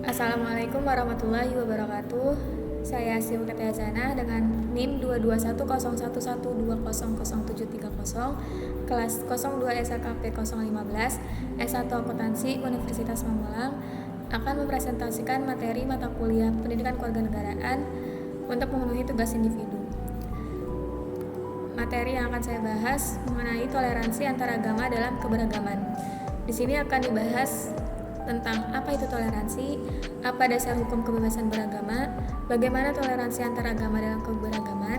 Assalamualaikum warahmatullahi wabarakatuh. Saya Silke Tiazana dengan NIM 2210112000730 kelas 02 SKP 015 S1 Akuntansi Universitas Mamulang akan mempresentasikan materi mata kuliah Pendidikan Kewarganegaraan untuk memenuhi tugas individu. Materi yang akan saya bahas mengenai toleransi antar agama dalam keberagaman. Di sini akan dibahas tentang apa itu toleransi, apa dasar hukum kebebasan beragama, bagaimana toleransi antar agama dalam keberagaman,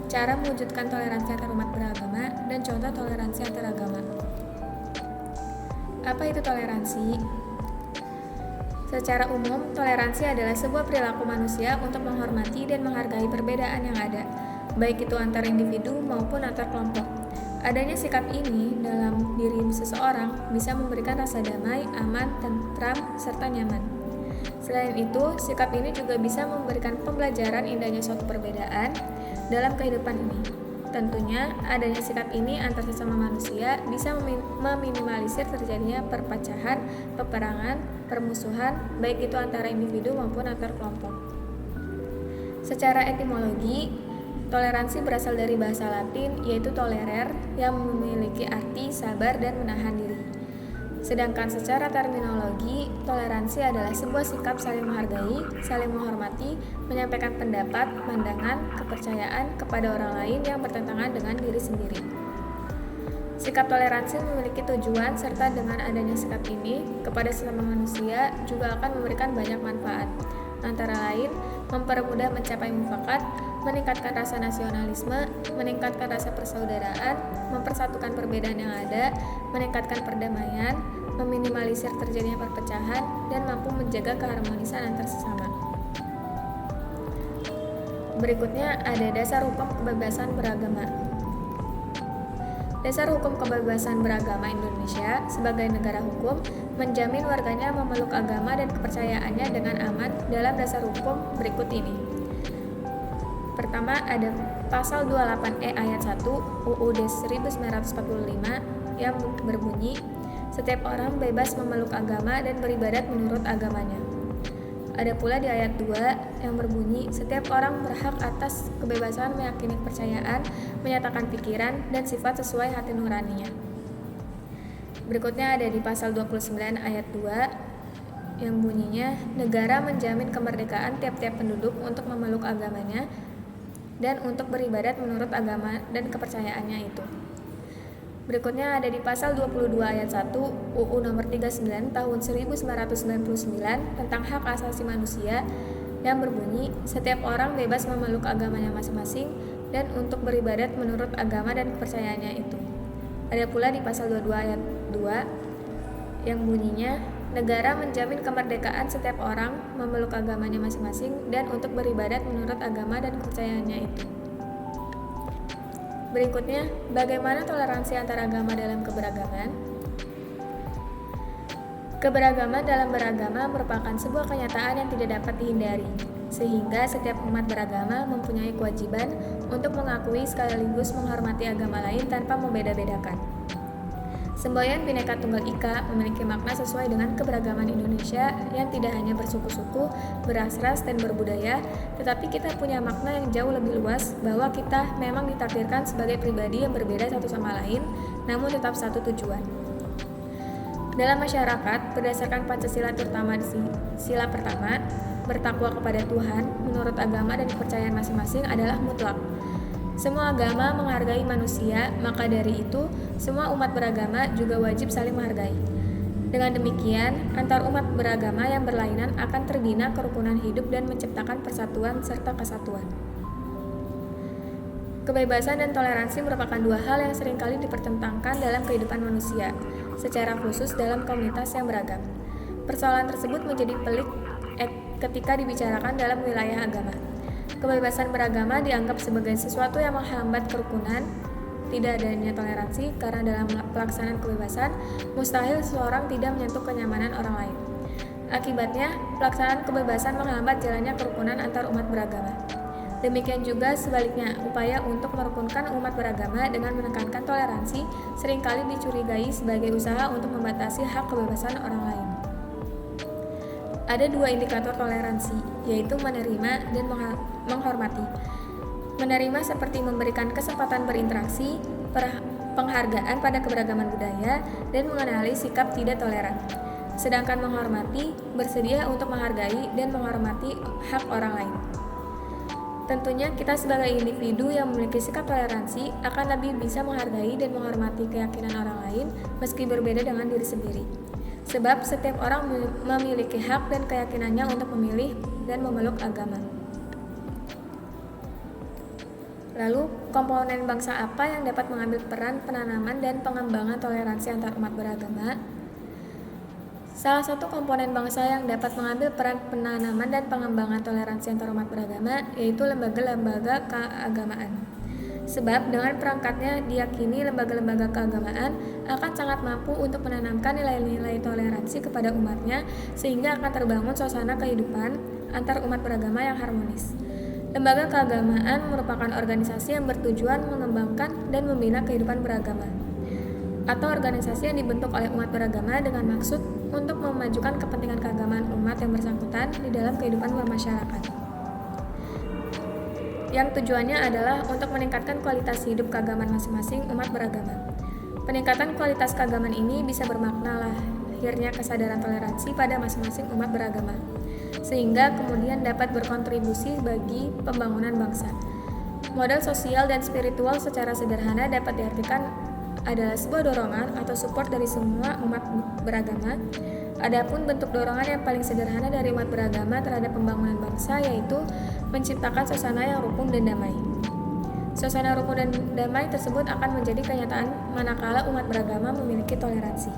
cara mewujudkan toleransi antar umat beragama, dan contoh toleransi antar agama. Apa itu toleransi? Secara umum, toleransi adalah sebuah perilaku manusia untuk menghormati dan menghargai perbedaan yang ada, baik itu antar individu maupun antar kelompok. Adanya sikap ini dalam diri seseorang bisa memberikan rasa damai, aman, tentram, serta nyaman. Selain itu, sikap ini juga bisa memberikan pembelajaran indahnya suatu perbedaan dalam kehidupan ini. Tentunya, adanya sikap ini antar sesama manusia bisa meminimalisir terjadinya perpecahan, peperangan, permusuhan, baik itu antara individu maupun antar kelompok. Secara etimologi, toleransi berasal dari bahasa Latin yaitu tolerer yang memiliki arti sabar dan menahan diri. Sedangkan secara terminologi, toleransi adalah sebuah sikap saling menghargai, saling menghormati, menyampaikan pendapat, pandangan, kepercayaan kepada orang lain yang bertentangan dengan diri sendiri. Sikap toleransi memiliki tujuan serta dengan adanya sikap ini kepada sesama manusia juga akan memberikan banyak manfaat. Antara lain, mempermudah mencapai mufakat, meningkatkan rasa nasionalisme, meningkatkan rasa persaudaraan, mempersatukan perbedaan yang ada, meningkatkan perdamaian, meminimalisir terjadinya perpecahan, dan mampu menjaga keharmonisan antar sesama. Berikutnya ada dasar hukum kebebasan beragama. Dasar hukum kebebasan beragama Indonesia sebagai negara hukum menjamin warganya memeluk agama dan kepercayaannya dengan aman dalam dasar hukum berikut ini. Pertama ada pasal 28E ayat 1 UUD 1945 yang berbunyi, setiap orang bebas memeluk agama dan beribadat menurut agamanya. Ada pula di ayat 2 yang berbunyi, setiap orang berhak atas kebebasan meyakini kepercayaan, menyatakan pikiran, dan sifat sesuai hati nuraninya. Berikutnya ada di pasal 29 ayat 2 yang bunyinya, negara menjamin kemerdekaan tiap-tiap penduduk untuk memeluk agamanya dan untuk beribadat menurut agama dan kepercayaannya itu. Berikutnya ada di pasal 22 ayat 1 UU nomor 39 tahun 1999 tentang hak asasi manusia yang berbunyi, setiap orang bebas memeluk agamanya masing-masing dan untuk beribadat menurut agama dan kepercayaannya itu. Ada pula di pasal 22 ayat 2 yang bunyinya, negara menjamin kemerdekaan setiap orang memeluk agamanya masing-masing dan untuk beribadat menurut agama dan kepercayaannya itu. Berikutnya, bagaimana toleransi antar agama dalam keberagaman? Keberagaman dalam beragama merupakan sebuah kenyataan yang tidak dapat dihindari, sehingga setiap umat beragama mempunyai kewajiban untuk mengakui sekaligus menghormati agama lain tanpa membeda-bedakan. Semboyan Bhinneka Tunggal Ika memiliki makna sesuai dengan keberagaman Indonesia yang tidak hanya bersuku-suku, beras-ras, dan berbudaya, tetapi kita punya makna yang jauh lebih luas bahwa kita memang ditakdirkan sebagai pribadi yang berbeda satu sama lain, namun tetap satu tujuan. Dalam masyarakat, berdasarkan Pancasila terutama di sila pertama, bertakwa kepada Tuhan menurut agama dan kepercayaan masing-masing adalah mutlak. Semua agama menghargai manusia, maka dari itu, semua umat beragama juga wajib saling menghargai. Dengan demikian, antar umat beragama yang berlainan akan terbina kerukunan hidup dan menciptakan persatuan serta kesatuan. Kebebasan dan toleransi merupakan dua hal yang seringkali dipertentangkan dalam kehidupan manusia, secara khusus dalam komunitas yang beragam. Persoalan tersebut menjadi pelik ketika dibicarakan dalam wilayah agama. Kebebasan beragama dianggap sebagai sesuatu yang menghambat kerukunan, tidak adanya toleransi karena dalam pelaksanaan kebebasan, mustahil seseorang tidak menyentuh kenyamanan orang lain. Akibatnya, pelaksanaan kebebasan menghambat jalannya kerukunan antar umat beragama. Demikian juga sebaliknya, upaya untuk merukunkan umat beragama dengan menekankan toleransi seringkali dicurigai sebagai usaha untuk membatasi hak kebebasan orang lain. Ada dua indikator toleransi, yaitu menerima dan menghormati. Menerima seperti memberikan kesempatan berinteraksi, penghargaan pada keberagaman budaya, dan mengenali sikap tidak toleran. Sedangkan menghormati, bersedia untuk menghargai dan menghormati hak orang lain. Tentunya kita sebagai individu yang memiliki sikap toleransi akan lebih bisa menghargai dan menghormati keyakinan orang lain meski berbeda dengan diri sendiri. Sebab setiap orang memiliki hak dan keyakinannya untuk memilih dan memeluk agama. Lalu, komponen bangsa apa yang dapat mengambil peran penanaman dan pengembangan toleransi antar umat beragama? Salah satu komponen bangsa yang dapat mengambil peran penanaman dan pengembangan toleransi antar umat beragama yaitu lembaga-lembaga keagamaan. Sebab dengan perangkatnya diyakini lembaga-lembaga keagamaan akan sangat mampu untuk menanamkan nilai-nilai toleransi kepada umatnya sehingga akan terbangun suasana kehidupan antar umat beragama yang harmonis. Lembaga keagamaan merupakan organisasi yang bertujuan mengembangkan dan membina kehidupan beragama atau organisasi yang dibentuk oleh umat beragama dengan maksud untuk memajukan kepentingan keagamaan umat yang bersangkutan di dalam kehidupan bermasyarakat. Yang tujuannya adalah untuk meningkatkan kualitas hidup keagamaan masing-masing umat beragama. Peningkatan kualitas keagamaan ini bisa bermakna lahirnya kesadaran toleransi pada masing-masing umat beragama, sehingga kemudian dapat berkontribusi bagi pembangunan bangsa. Modal sosial dan spiritual secara sederhana dapat diartikan adalah sebuah dorongan atau support dari semua umat beragama. Adapun bentuk dorongan yang paling sederhana dari umat beragama terhadap pembangunan bangsa yaitu menciptakan suasana yang rukun dan damai. Suasana rukun dan damai tersebut akan menjadi kenyataan manakala umat beragama memiliki toleransi.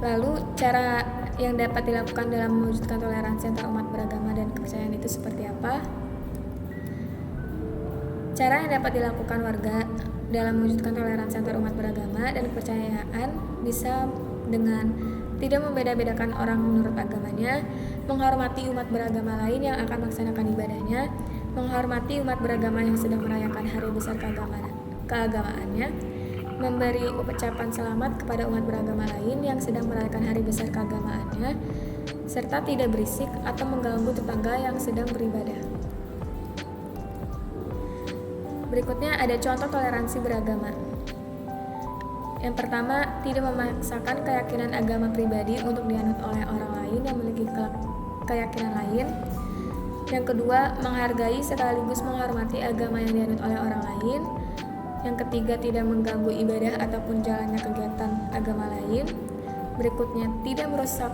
Lalu, cara yang dapat dilakukan dalam mewujudkan toleransi antar umat beragama dan kepercayaan itu seperti apa? Cara yang dapat dilakukan warga dalam mewujudkan toleransi antar umat beragama dan kepercayaan bisa dengan tidak membeda-bedakan orang menurut agamanya, menghormati umat beragama lain yang akan melaksanakan ibadahnya, menghormati umat beragama yang sedang merayakan hari besar keagamaannya, memberi ucapan selamat kepada umat beragama lain yang sedang merayakan hari besar keagamaannya, serta tidak berisik atau mengganggu tetangga yang sedang beribadah. Berikutnya ada contoh toleransi beragama. Yang pertama, tidak memaksakan keyakinan agama pribadi untuk dianut oleh orang lain yang memiliki keyakinan lain. Yang kedua, menghargai sekaligus menghormati agama yang dianut oleh orang lain. Yang ketiga, tidak mengganggu ibadah ataupun jalannya kegiatan agama lain. Berikutnya, tidak merusak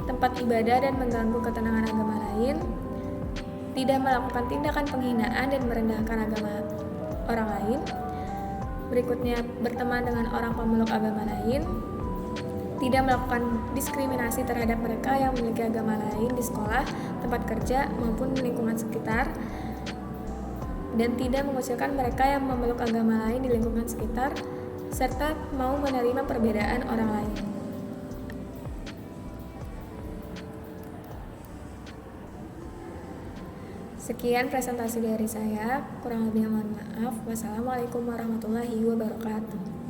tempat ibadah dan mengganggu ketenangan agama lain. Tidak melakukan tindakan penghinaan dan merendahkan agama orang lain. Berikutnya, berteman dengan orang pemeluk agama lain. Tidak melakukan diskriminasi terhadap mereka yang memiliki agama lain di sekolah, tempat kerja, maupun lingkungan sekitar. Dan tidak mengucilkan mereka yang memeluk agama lain di lingkungan sekitar, serta mau menerima perbedaan orang lain. Sekian presentasi dari saya, kurang lebih mohon maaf. Wassalamualaikum warahmatullahi wabarakatuh.